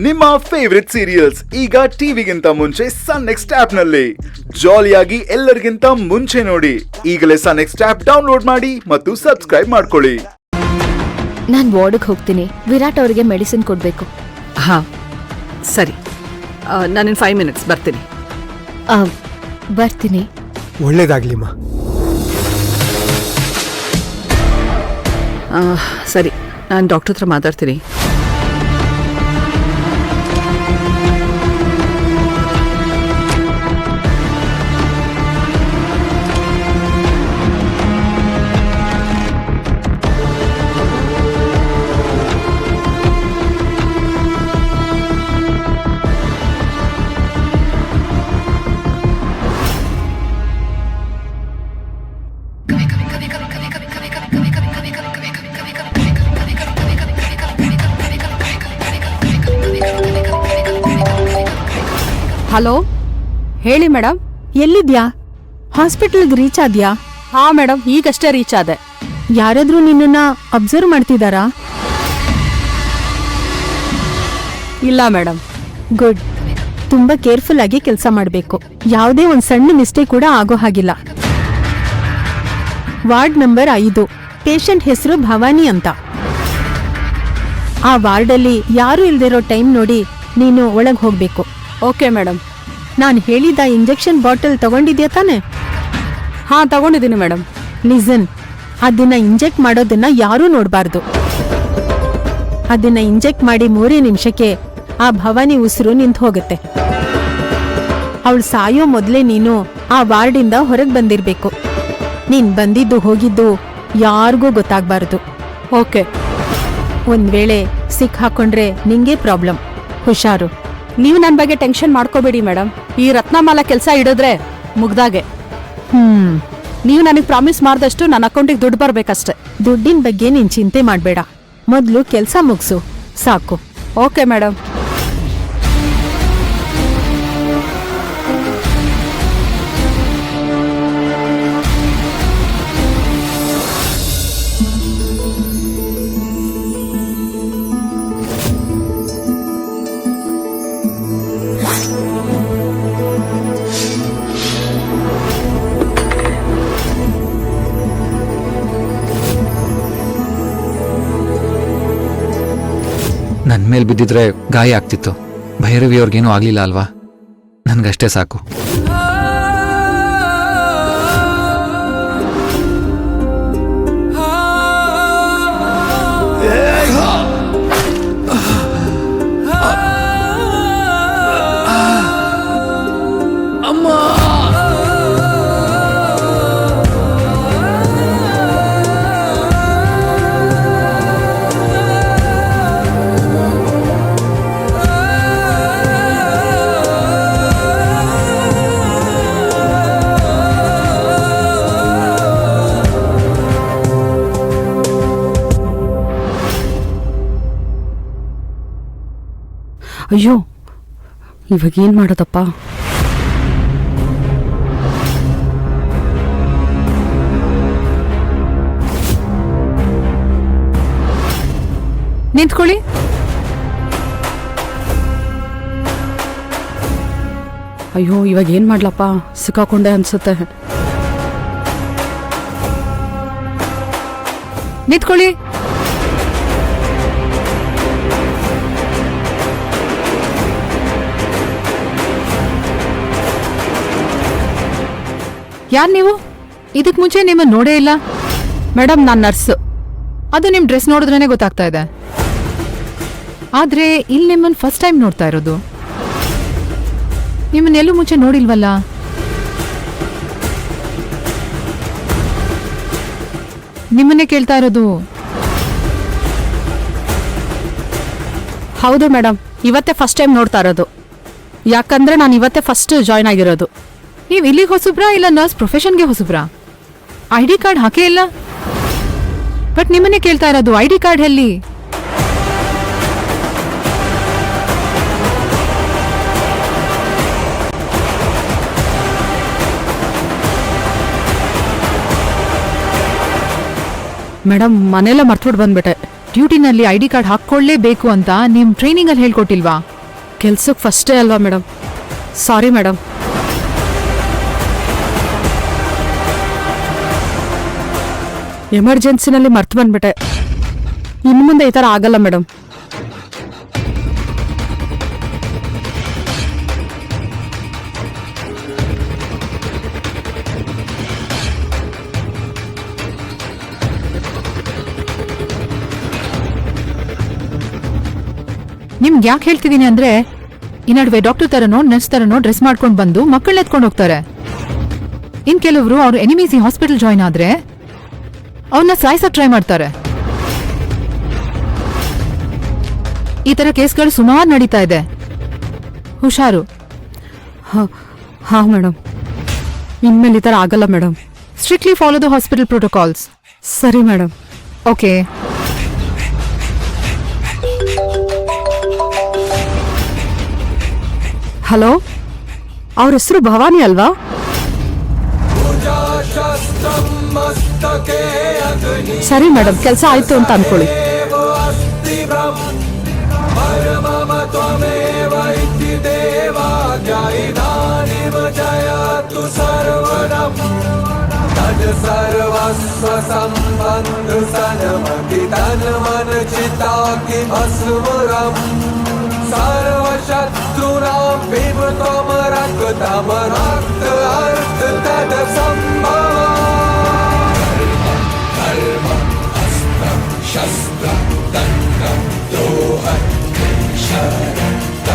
ನಿಮ್ಮ favourite serials ಈಗ ಟಿವಿಗಿಂತ ಮುಂಚೆ ಸನ್ ನೆಕ್ಸ್ಟ್ ಆಪ್ ನಲ್ಲಿ ಜಾಲಿಯಾಗಿ ಎಲ್ಲರಿಗಿಂತ ಮುಂಚೆ ನೋಡಿ. ಈಗಲೇ ಸನ್ ನೆಕ್ಸ್ಟ್ ಆಪ್ ಡೌನ್ಲೋಡ್ ಮಾಡಿ ಮತ್ತು ಸಬ್ಸ್ಕ್ರೈಬ್ ಮಾಡ್ಕೊಳ್ಳಿ. ನಾನ್ ವಾರ್ಡ್ಗೆ ಹೋಗ್ತೀನಿ. ವಿರಾಟ್ ಅವರಿಗೆ ಮೆಡಿಸಿನ್ ಕೊಡ್ಬೇಕು. ಹಾ ಸರಿ, ನಾನಿನ್ 5 minutes ಬರ್ತೀನಿ. ಬರ್ತೀನಿ. ಒಳ್ಳೇದಾಗ್ಲಿಮ್ಮ. ಸರಿ, ನಾನು ಡಾಕ್ಟರ್ ಹತ್ರ ಮಾತಾಡ್ತೀನಿ. ಹಲೋ, ಹೇಳಿ ಮೇಡಮ್. ಎಲ್ಲಿದ್ಯಾ? ಹಾಸ್ಪಿಟಲ್ಗೆ ರೀಚ್ ಆದ್ಯಾ? ಹಾ ಮೇಡಮ್, ಈಗಷ್ಟೇ ರೀಚ್ ಆದೆ. ಯಾರಾದ್ರೂ ನಿನ್ನನ್ನ ಅಬ್ಸರ್ವ್ ಮಾಡ್ತಿದಾರಾ? ಇಲ್ಲ ಮೇಡಮ್. ಗುಡ್. ತುಂಬಾ ಕೇರ್ಫುಲ್ ಆಗಿ ಕೆಲಸ ಮಾಡಬೇಕು. ಯಾವುದೇ ಒಂದು ಸಣ್ಣ ಮಿಸ್ಟೇಕ್ ಕೂಡ ಆಗೋ ಹಾಗಿಲ್ಲ. ವಾರ್ಡ್ ನಂಬರ್ 5, ಪೇಷಂಟ್ ಹೆಸರು ಭವಾನಿ ಅಂತ. ಆ ವಾರ್ಡಲ್ಲಿ ಯಾರು ಇಲ್ದಿರೋ ಟೈಮ್ ನೋಡಿ ನೀನು ಒಳಗೆ ಹೋಗ್ಬೇಕು. Okay madam. ನಾನು ಹೇಳಿದ ಇಂಜೆಕ್ಷನ್ ಬಾಟಲ್ ತಗೊಂಡಿದ್ಯಾ ತಾನೆ? ಹಾ, ತಗೊಂಡಿದ್ದೀನಿ ಮೇಡಮ್. ಲಿಸನ್, ಅದನ್ನ ಇಂಜೆಕ್ಟ್ ಮಾಡೋದನ್ನ ಯಾರೂ ನೋಡಬಾರ್ದು. ಅದನ್ನ ಇಂಜೆಕ್ಟ್ ಮಾಡಿ 3 ನಿಮಿಷಕ್ಕೆ ಆ ಭವಾನಿ ಉಸಿರು ನಿಂತು ಹೋಗುತ್ತೆ. ಅವಳು ಸಾಯೋ ಮೊದಲೇ ನೀನು ಆ ವಾರ್ಡಿಂದ ಹೊರಗೆ ಬಂದಿರಬೇಕು. ನೀನ್ ಬಂದಿದ್ದು ಹೋಗಿದ್ದು ಯಾರಿಗೂ ಗೊತ್ತಾಗಬಾರ್ದು. ಓಕೆ. ಒಂದ್ ವೇಳೆ ಸಿಕ್ ಹಾಕೊಂಡ್ರೆ ನಿಂಗೆ ಪ್ರಾಬ್ಲಮ್. ಹುಷಾರು. ನೀವು ನನ್ನ ಬಗ್ಗೆ ಟೆನ್ಷನ್ ಮಾಡ್ಕೋಬೇಡಿ ಮೇಡಮ್. ಈ ರತ್ನಮಾಲ ಕೆಲಸ ಇಡಿದ್ರೆ ಮುಗ್ದಾಗೆ. ನೀವು ನನಗೆ ಪ್ರಾಮಿಸ್ ಮಾಡಿದಷ್ಟು ನನ್ನ ಅಕೌಂಟಿಗೆ ದುಡ್ಡು ಬರ್ಬೇಕಷ್ಟೆ. ದುಡ್ಡಿನ ಬಗ್ಗೆ ನೀನ್ ಚಿಂತೆ ಮಾಡಬೇಡ. ಮೊದಲು ಕೆಲಸ ಮುಗಿಸು ಸಾಕು. Okay madam. ನನ್ನ ಮೇಲೆ ಬಿದ್ದಿದ್ರೆ ಗಾಯ ಆಗ್ತಿತ್ತು. ಭೈರವಿ ಅವ್ರಿಗೇನೂ ಆಗ್ಲಿಲ್ಲ ಅಲ್ವಾ? ನನ್ಗಷ್ಟೇ ಸಾಕು. ಅಯ್ಯೋ, ಇವಾಗ ಏನ್ ಮಾಡೋದಪ್ಪ? ನಿಂತ್ಕೊಳ್ಳಿ. ಅಯ್ಯೋ, ಇವಾಗ ಏನ್ ಮಾಡ್ಲಪ್ಪ? ಸಿಕ್ಕಾಕೊಂಡೆ ಅನ್ಸುತ್ತೆ. ನಿಂತ್ಕೊಳ್ಳಿ. ಯಾರ್ ನೀವು? ಇದಕ್ ಮುಂಚೆ ನಿಮ್ಮ ನೋಡೇ ಇಲ್ಲ. ಮೇಡಮ್, ನಾನ್ ನರ್ಸ್. ಅದು ನಿಮ್ ಡ್ರೆಸ್ ನೋಡಿದ್ರೇನೆ ಗೊತ್ತಾಗ್ತಾ ಇದೆ. ಆದ್ರೆ ಇಲ್ಲಿ ನಿಮ್ಮನ್ನ ಫಸ್ಟ್ ಟೈಮ್ ನೋಡ್ತಾ ಇರೋದು. ನಿಮ್ಮನ್ನೆಲ್ಲೂ ಮುಂಚೆ ನೋಡಿಲ್ವಲ್ಲ? ನಿಮ್ಮನ್ನೇ ಕೇಳ್ತಾ ಇರೋದು. ಹೌದು ಮೇಡಮ್, ಇವತ್ತೇ ಫಸ್ಟ್ ಟೈಮ್ ನೋಡ್ತಾ ಇರೋದು. ಯಾಕಂದ್ರೆ ನಾನು ಇವತ್ತೇ ಫಸ್ಟ್ ಜಾಯ್ನ್ ಆಗಿರೋದು. ನೀವು ಇಲ್ಲಿಗೆ ಹೊಸಬ್ರಾ ಇಲ್ಲ ನರ್ಸ್ ಪ್ರೊಫೆಷನ್ಗೆ ಹೊಸಬ್ರಾ? ID ಕಾರ್ಡ್ ಹಾಕೇ ಇಲ್ಲ. ಬಟ್ ನಿಮ್ಮನ್ನೇ ಕೇಳ್ತಾ ಇರೋದು, ID ಕಾರ್ಡ್ ಎಲ್ಲಿ? ಮೇಡಮ್, ಮನೆಯಲ್ಲ ಮರ್ತ್ಬಿಟ್ಟು ಬಂದ್ಬಿಟ್ಟೆ. ಡ್ಯೂಟಿನಲ್ಲಿ ಐ ಡಿ ಕಾರ್ಡ್ ಹಾಕ್ಕೊಳ್ಳೇಬೇಕು ಅಂತ ನಿಮ್ ಟ್ರೈನಿಂಗ್ ಅಲ್ಲಿ ಹೇಳ್ಕೊಟ್ಟಿಲ್ವಾ? ಕೆಲ್ಸಕ್ಕೆ ಫಸ್ಟೇ ಅಲ್ವಾ ಮೇಡಮ್, ಸಾರಿ ಮೇಡಮ್. ಎಮರ್ಜೆನ್ಸಿನಲ್ಲಿ ಮರ್ತು ಬಂದ್ಬಿಟ್ಟೆ. ಇನ್ನು ಮುಂದೆ ಈ ಥರ ಆಗಲ್ಲ ಮೇಡಮ್. ನಿಮ್ಗೆ ಯಾಕೆ ಹೇಳ್ತಿದೀನಿ ಅಂದ್ರೆ, ಈ ನಡುವೆ ಡಾಕ್ಟರ್ ತರನೋ ನರ್ಸ್ ತರನೋ ಡ್ರೆಸ್ ಮಾಡ್ಕೊಂಡು ಬಂದು ಮಕ್ಕಳನ್ನ ಎತ್ಕೊಂಡು ಹೋಗ್ತಾರೆ. ಇನ್ ಕೆಲವರು ಅವ್ರು ಎನಿಮೀಸಿ ಹಾಸ್ಪಿಟಲ್ ಜಾಯ್ನ್ ಆದ್ರೆ ಅವನ್ನ ಸಾಯಿಸಕ್ ಟ್ರೈ ಮಾಡ್ತಾರೆ. ಈ ತರ ಕೇಸ್ಗಳು ಸುಮಾರು ನಡೀತಾ ಇದೆ. ಹುಷಾರು. ಹಾಂ ಮೇಡಮ್, ಇನ್ಮೇಲೆ ಈ ಥರ ಆಗಲ್ಲ madam. Strictly follow the hospital protocols. ಸರಿ ಮೇಡಮ್. ಓಕೆ. ಹಲೋ, ಅವ್ರ ಹೆಸರು ಭವಾನಿ ಅಲ್ವಾ? ಸರಿ ಮೇಡಮ್, ಕೆಲಸ ಆಯ್ತು ಅಂತ ಅನ್ಕೊಳ್ಳಿ. सर्वस्व संबंध सनमति तन मन चिता की भस्मरम सर्वशत्रुनां विभुतम रक्तम रक्त अर्थ तद संभव कर्म हस्त शस्त्र दंड द्रोह शरत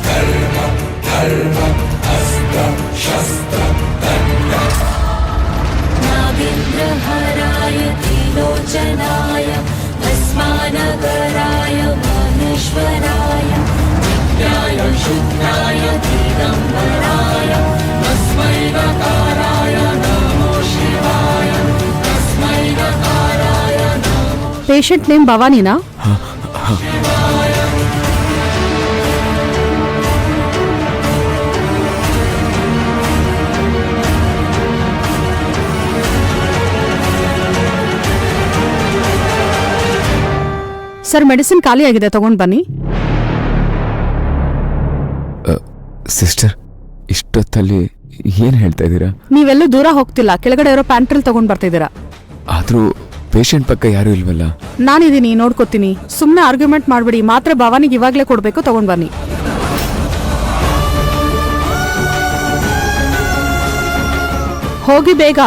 कर्म धर्म हस्त शस्त्र दंड नागेन्द्रहराय त्रिलोचनाय भस्मानगराय महेश्वराय नित्याय शुद्धाय दिगम्बराय तस्मै नकाराय नमो शिवाय तस्मै नकाराय नमो. ಪೇಷಂಟ್ ನೇಮ್ ಭವಾನಿನಾ? ಸರ್, ಮೆಡಿಸಿನ್ ಖಾಲಿ ಆಗಿದೆ, ತಗೊಂಡು ಬನ್ನಿ. ಸಿಸ್ಟರ್, ಇಷ್ಟೊತ್ತಲ್ಲಿ ಏನು ಹೇಳ್ತಾ ಇದ್ದೀರಾ? ನೀವೆಲ್ಲೂ ದೂರ ಹೋಗ್ತಿಲ್ಲ, ಕೆಳಗಡೆ ಇರೋ ಪ್ಯಾಂಟ್ರಿಲ್ ತಗೊಂಡ್ ಬರ್ತಿದ್ದೀರಾ. ಆದರೂ ಪೇಷಂಟ್ ಪಕ್ಕ ಯಾರೂ ಇಲ್ವಲ್ಲ? ನಾನಿದ್ದೀನಿ, ನೋಡ್ಕೋತೀನಿ. ಸುಮ್ಮನೆ ಆರ್ಗ್ಯುಮೆಂಟ್ ಮಾಡ್ಬಿಡಿ. ಮಾತ್ರೆ ಭವಾನಿಗೆ ಇವಾಗಲೇ ಕೊಡಬೇಕು, ತಗೊಂಡ್ ಬನ್ನಿ. ಹೋಗಿ ಬೇಗ.